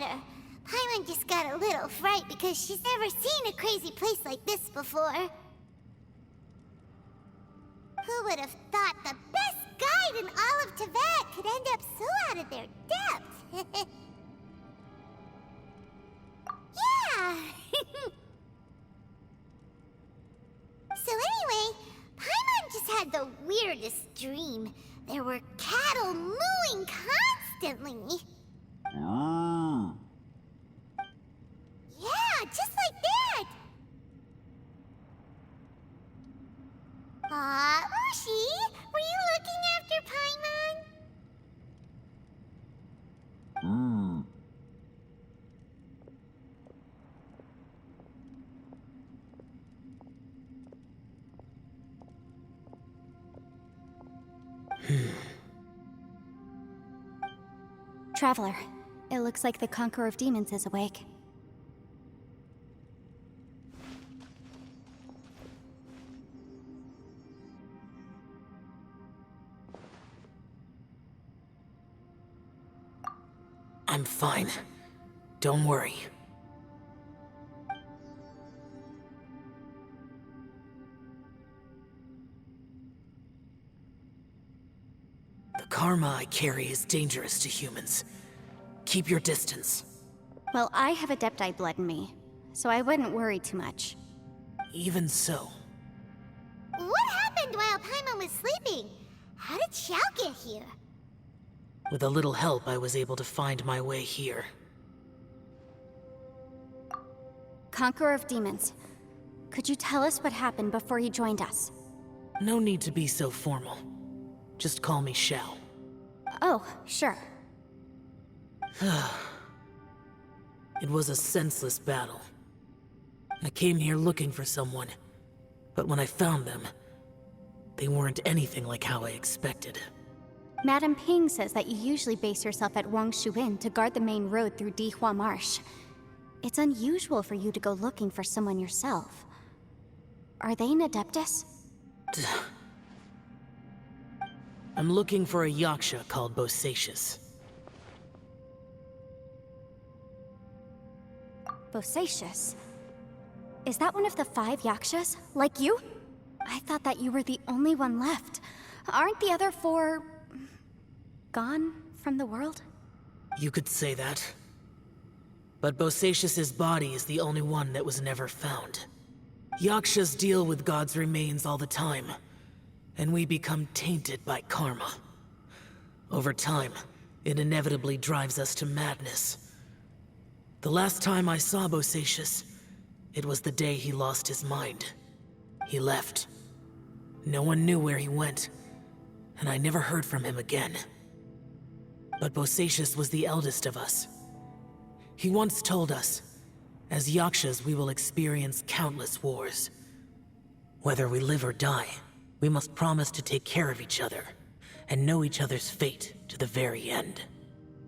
better. Paimon just got a little fright because she's never seen a crazy place like this before. Who would have thought the best guide in all of Teyvat could end up so out of their depth? Yeah! So anyway, Paimon just had the weirdest dream. There were cattle mooing constantly. Yeah, just like that! Aw, Ushi, were you looking after Paimon? Traveler, it looks like the Conqueror of Demons is awake. I'm fine. Don't worry. The karma I carry is dangerous to humans. Keep your distance. Well, I have Adepti blood in me, so I wouldn't worry too much. Even so. What happened while Paimon was sleeping? How did Xiao get here? With a little help, I was able to find my way here. Conqueror of Demons, could you tell us what happened before you joined us? No need to be so formal. Just call me Xiao. Oh, sure. It was a senseless battle. I came here looking for someone, but when I found them, they weren't anything like how I expected. Madame Ping says that you usually base yourself at Wangshu Inn to guard the main road through Dihua Marsh. It's unusual for you to go looking for someone yourself. Are they an Adeptus? I'm looking for a Yaksha called Bosacius. Bosacius? Is that one of the 5 Yakshas, like you? I thought that you were the only one left. Aren't the other 4... gone from the world? You could say that. But Bosacius's body is the only one that was never found. Yakshas deal with God's remains all the time, and we become tainted by karma. Over time, it inevitably drives us to madness. The last time I saw Bosacius, it was the day he lost his mind. He left. No one knew where he went, and I never heard from him again. But Bosacius was the eldest of us. He once told us, as Yakshas we will experience countless wars. Whether we live or die, we must promise to take care of each other, and know each other's fate to the very end.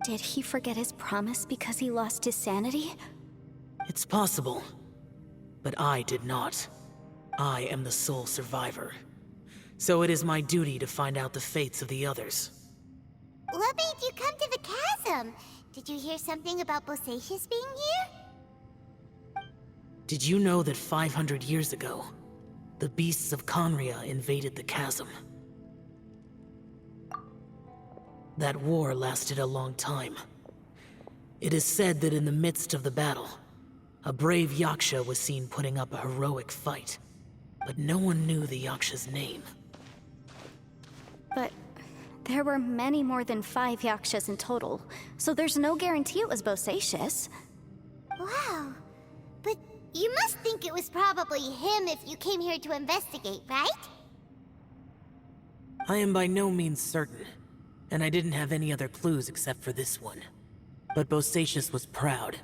Did he forget his promise because he lost his sanity? It's possible, but I did not. I am the sole survivor. So it is my duty to find out the fates of the others. What made you come to the chasm? Did you hear something about Bosacius being here? Did you know that 500 years ago, the beasts of Conria invaded the chasm? That war lasted a long time. It is said that in the midst of the battle, a brave Yaksha was seen putting up a heroic fight. But no one knew the Yaksha's name. But there were many more than 5 Yakshas in total, so there's no guarantee it was Bosacius. Wow. But you must think it was probably him if you came here to investigate, right? I am by no means certain, and I didn't have any other clues except for this one. But Bosacius was proud.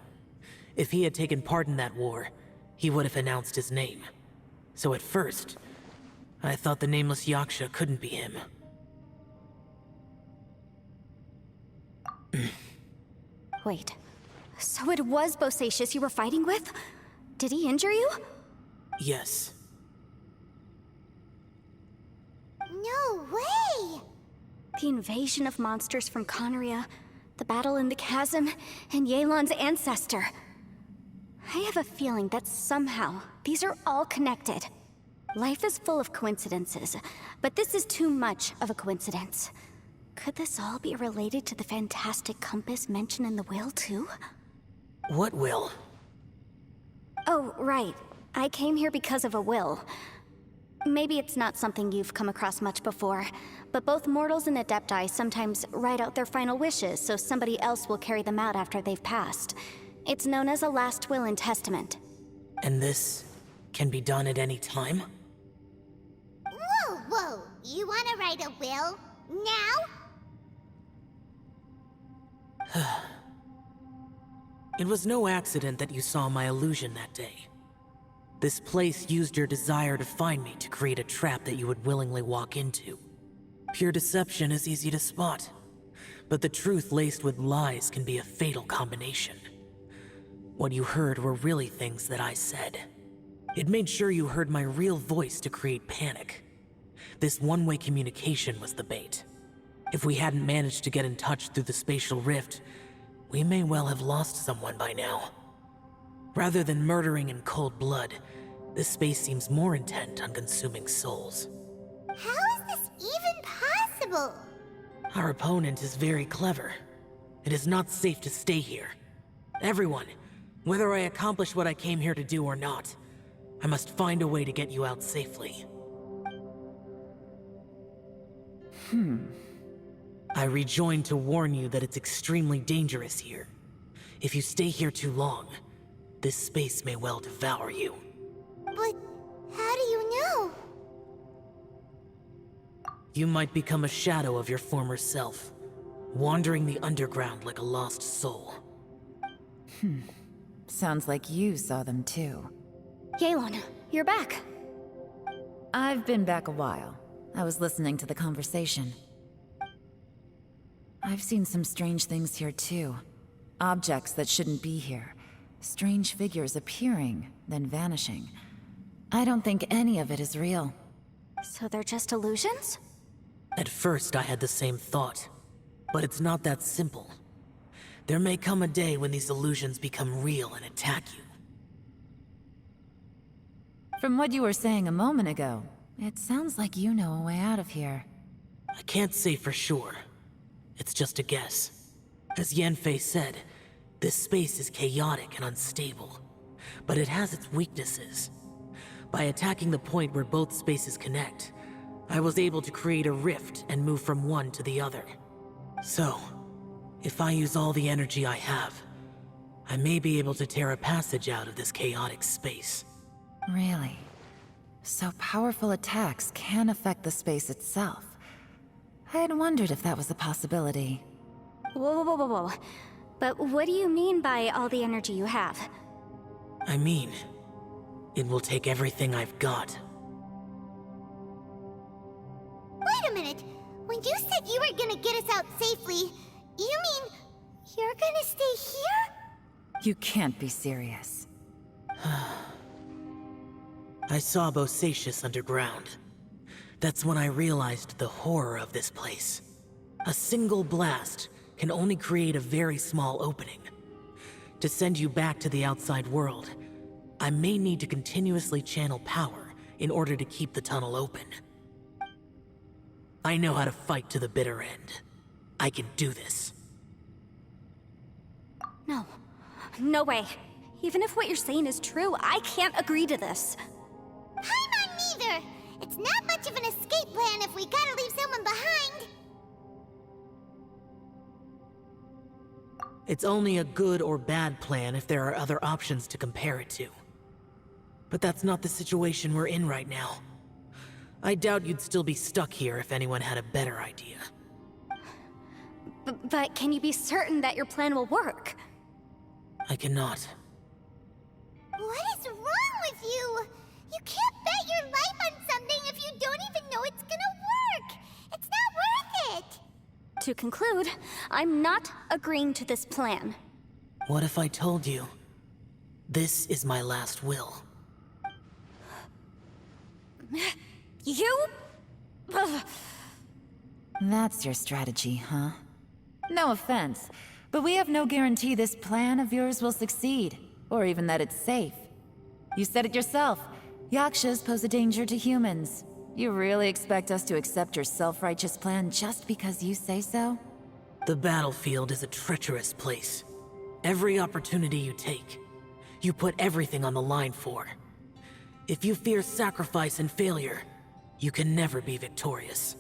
If he had taken part in that war, he would have announced his name. So at first, I thought the nameless Yaksha couldn't be him. Wait, so it was Bosacius you were fighting with? Did he injure you? Yes. No way! The invasion of monsters from Conria, the battle in the chasm, and Yelan's ancestor. I have a feeling that somehow these are all connected. Life is full of coincidences, but this is too much of a coincidence. Could this all be related to the fantastic compass mentioned in the will, too? What will? Oh, right. I came here because of a will. Maybe it's not something you've come across much before, but both mortals and adepti sometimes write out their final wishes so somebody else will carry them out after they've passed. It's known as a last will and testament. And this can be done at any time? Whoa, whoa! You wanna write a will? Now? It was no accident that you saw my illusion that day. This place used your desire to find me to create a trap that you would willingly walk into. Pure deception is easy to spot, but the truth laced with lies can be a fatal combination. What you heard were really things that I said. It made sure you heard my real voice to create panic. This one-way communication was the bait. If we hadn't managed to get in touch through the spatial rift, we may well have lost someone by now. Rather than murdering in cold blood, this space seems more intent on consuming souls. How is this even possible? Our opponent is very clever. It is not safe to stay here. Everyone, whether I accomplish what I came here to do or not, I must find a way to get you out safely. I rejoined to warn you that it's extremely dangerous here. If you stay here too long, this space may well devour you. But how do you know? You might become a shadow of your former self, wandering the underground like a lost soul. Sounds like you saw them too. Yelan, you're back. I've been back a while. I was listening to the conversation. I've seen some strange things here too. Objects that shouldn't be here. Strange figures appearing, then vanishing. I don't think any of it is real. So they're just illusions? At first, I had the same thought, but it's not that simple. There may come a day when these illusions become real and attack you. From what you were saying a moment ago, it sounds like you know a way out of here. I can't say for sure. It's just a guess. As Yanfei said, this space is chaotic and unstable, but it has its weaknesses. By attacking the point where both spaces connect, I was able to create a rift and move from one to the other. So, if I use all the energy I have, I may be able to tear a passage out of this chaotic space. Really? So powerful attacks can affect the space itself. I had wondered if that was a possibility. Whoa, whoa, whoa, whoa. But what do you mean by all the energy you have? I mean, it will take everything I've got. Wait a minute. When you said you were gonna get us out safely, you mean you're gonna stay here? You can't be serious. I saw Bosacius underground. That's when I realized the horror of this place. A single blast can only create a very small opening. To send you back to the outside world, I may need to continuously channel power in order to keep the tunnel open. I know how to fight to the bitter end. I can do this. No. No way. Even if what you're saying is true, I can't agree to this. I'm not neither. It's not much of an escape plan if we gotta leave someone behind. It's only a good or bad plan if there are other options to compare it to. But that's not the situation we're in right now. I doubt you'd still be stuck here if anyone had a better idea. But can you be certain that your plan will work? I cannot. What is wrong with you? You can't bet your life on something if you don't even know it's gonna work. It's not worth it. To conclude, I'm not agreeing to this plan. What if I told you, this is my last will? You? Ugh. That's your strategy, huh? No offense, but we have no guarantee this plan of yours will succeed, or even that it's safe. You said it yourself. Yakshas pose a danger to humans. You really expect us to accept your self-righteous plan just because you say so? The battlefield is a treacherous place. Every opportunity you take, you put everything on the line for. If you fear sacrifice and failure, you can never be victorious.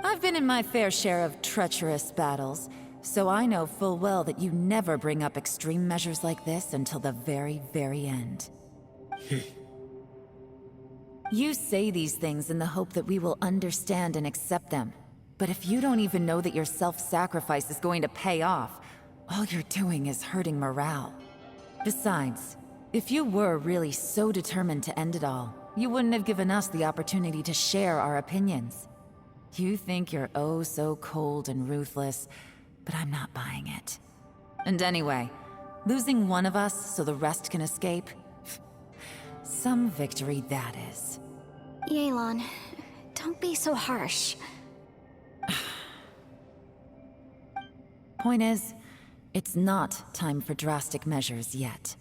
I've been in my fair share of treacherous battles, so I know full well that you never bring up extreme measures like this until the very, very end. You say these things in the hope that we will understand and accept them. But if you don't even know that your self-sacrifice is going to pay off, all you're doing is hurting morale. Besides, if you were really so determined to end it all, you wouldn't have given us the opportunity to share our opinions. You think you're oh so cold and ruthless, but I'm not buying it. And anyway, losing one of us so the rest can escape? Some victory that is. Yelan, don't be so harsh. Point is, it's not time for drastic measures yet.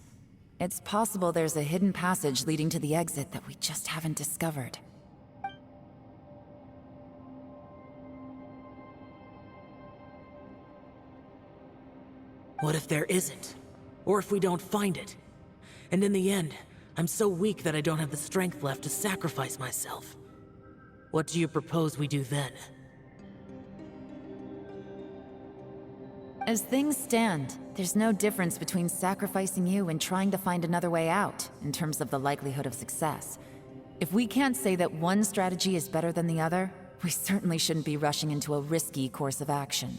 It's possible there's a hidden passage leading to the exit that we just haven't discovered. What if there isn't? Or if we don't find it? And in the end, I'm so weak that I don't have the strength left to sacrifice myself. What do you propose we do then? As things stand, there's no difference between sacrificing you and trying to find another way out, in terms of the likelihood of success. If we can't say that one strategy is better than the other, we certainly shouldn't be rushing into a risky course of action.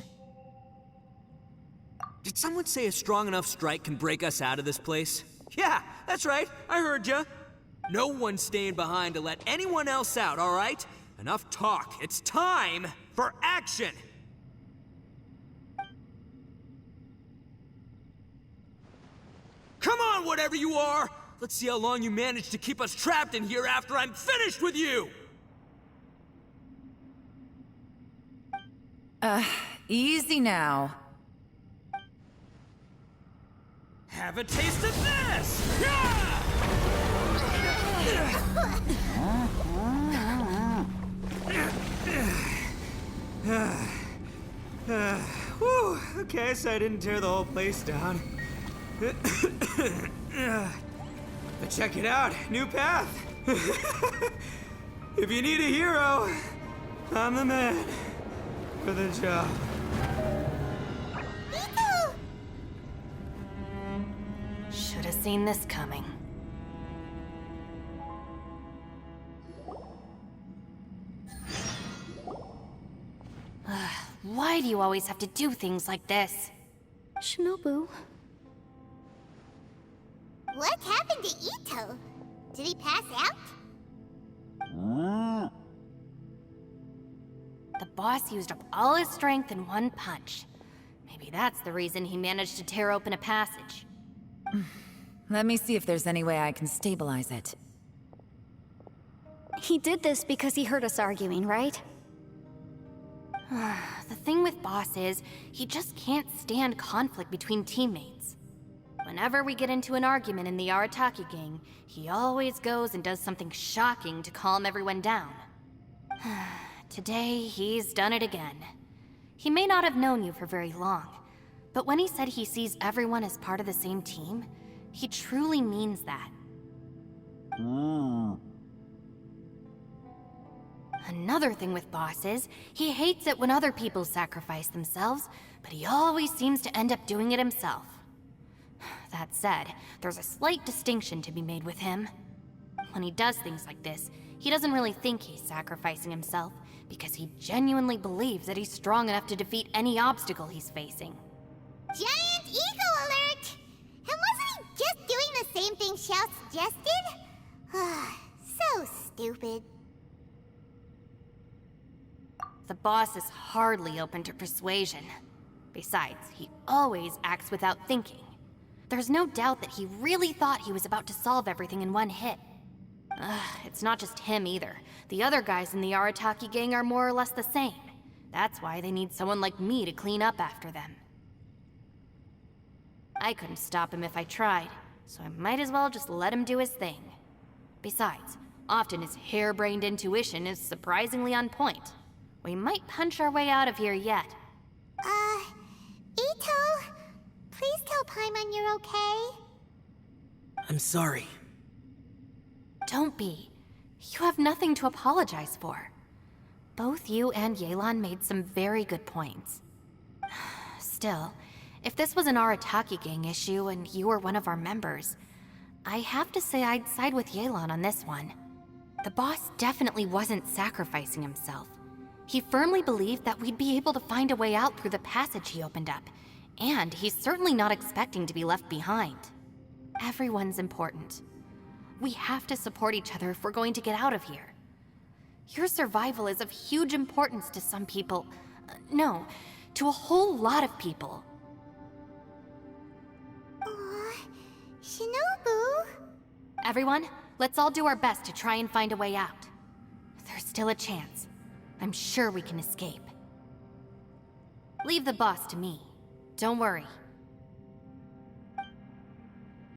Did someone say a strong enough strike can break us out of this place? Yeah, that's right, I heard ya. No one's staying behind to let anyone else out, all right? Enough talk, it's time for action! Come on, whatever you are! Let's see how long you manage to keep us trapped in here after I'm finished with you! Easy now. Have a taste of this! Yeah! Whew, okay, so I didn't tear the whole place down. But check it out, new path. If you need a hero, I'm the man for the job. Should have seen this coming. Why do you always have to do things like this? Shinobu, What happened to Ito? Did he pass out? The boss used up all his strength in one punch. Maybe that's the reason he managed to tear open a passage. Let me see if there's any way I can stabilize it. he did this because he heard us arguing, right? The thing with Boss is, he just can't stand conflict between teammates. Whenever we get into an argument in the Arataki gang, he always goes and does something shocking to calm everyone down. Today, he's done it again. He may not have known you for very long, but when he said he sees everyone as part of the same team, he truly means that. Another thing with Boss is, he hates it when other people sacrifice themselves, but he always seems to end up doing it himself. That said, there's a slight distinction to be made with him. When he does things like this, he doesn't really think he's sacrificing himself, because he genuinely believes that he's strong enough to defeat any obstacle he's facing. Giant ego alert! And wasn't he just doing the same thing Xiao suggested? So stupid. The boss is hardly open to persuasion. Besides, he always acts without thinking. There's no doubt that he really thought he was about to solve everything in one hit. It's not just him either. The other guys in the Arataki gang are more or less the same. That's why they need someone like me to clean up after them. I couldn't stop him if I tried, so I might as well just let him do his thing. Besides, often his harebrained intuition is surprisingly on point. We might punch our way out of here yet. Ito, please tell Paimon you're okay. I'm sorry. Don't be. You have nothing to apologize for. Both you and Yelan made some very good points. Still, if this was an Arataki gang issue and you were one of our members, I have to say I'd side with Yelan on this one. The boss definitely wasn't sacrificing himself. He firmly believed that we'd be able to find a way out through the passage he opened up, and he's certainly not expecting to be left behind. Everyone's important. We have to support each other if we're going to get out of here. Your survival is of huge importance to some people. No, to a whole lot of people. Aw, Shinobu. Everyone, let's all do our best to try and find a way out. There's still a chance. I'm sure we can escape. Leave the boss to me. Don't worry,